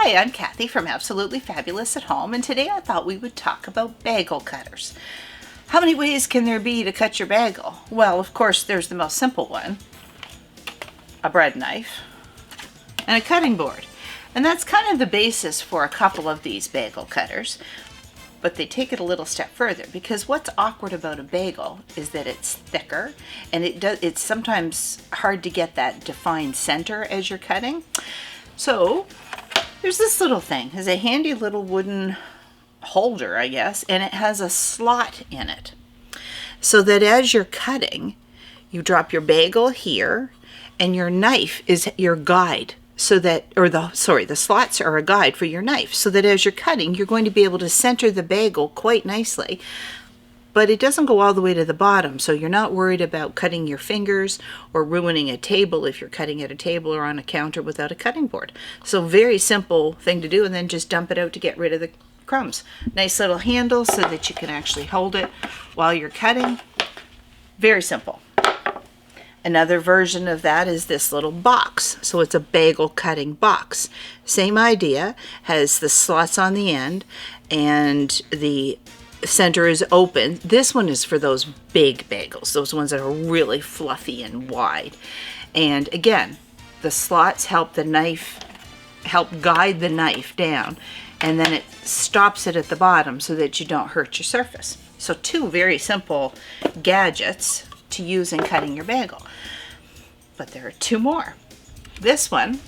Hi, I'm Kathy from Absolutely Fabulous at Home, and today I thought we would talk about bagel cutters. How many ways can there be to cut your bagel? Well, of course, there's the most simple one, a bread knife and a cutting board. And that's kind of the basis for a couple of these bagel cutters, but they take it a little step further, because what's awkward about a bagel is that it's thicker, and it's sometimes hard to get that defined center as you're cutting. So there's this little thing. It's a handy little wooden holder, I guess, and it has a slot in it, so that as you're cutting, you drop your bagel here, and your knife is your guide, so that, the slots are a guide for your knife, so that as you're cutting, you're going to be able to center the bagel quite nicely. But it doesn't go all the way to the bottom, so you're not worried about cutting your fingers or ruining a table if you're cutting at a table or on a counter without a cutting board. So very simple thing to do, and then just dump it out to get rid of the crumbs. Nice little handle so that you can actually hold it while you're cutting. Very simple. Another version of that is this little box. So it's a bagel cutting box. Same idea, has the slots on the end, and the center is open. This one is for those big bagels, those ones that are really fluffy and wide. And again, the slots help guide the knife down, and then it stops it at the bottom so that you don't hurt your surface. So two very simple gadgets to use in cutting your bagel. But there are two more. This one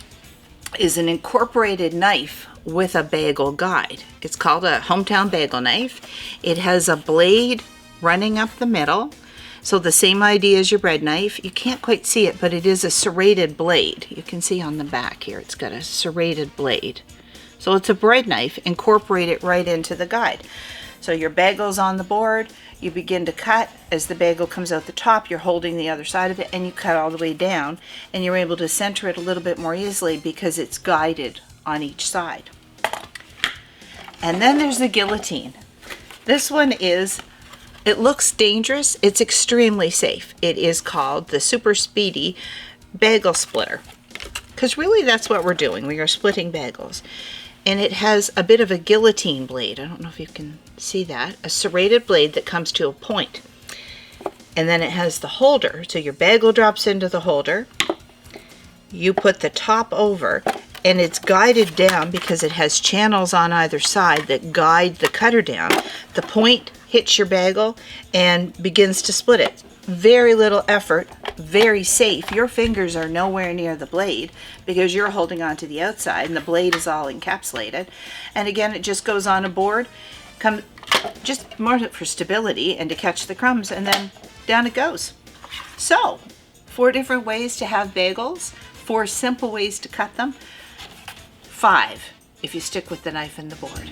is an incorporated knife with a bagel guide. It's called a hometown bagel knife. It has a blade running up the middle. So the same idea as your bread knife. You can't quite see it, but it is a serrated blade. You can see on the back here, it's got a serrated blade. So it's a bread knife, incorporate it right into the guide. So your bagel's on the board, you begin to cut. As the bagel comes out the top, you're holding the other side of it, and you cut all the way down, and you're able to center it a little bit more easily because it's guided on each side. And then there's the guillotine. This one it looks dangerous. It's extremely safe. It is called the Super Speedy Bagel Splitter, because really that's what we're doing. We are splitting bagels. And it has a bit of a guillotine blade. I don't know if you can see that. A serrated blade that comes to a point. And then it has the holder. So your bagel drops into the holder. You put the top over, and it's guided down because it has channels on either side that guide the cutter down. The point hits your bagel and begins to split it. Very little effort, very safe. Your fingers are nowhere near the blade because you're holding on to the outside, and the blade is all encapsulated. And again, it just goes on a board, just more for stability and to catch the crumbs, and then down it goes. So 4 different ways to have bagels, 4 simple ways to cut them, 5 if you stick with the knife and the board.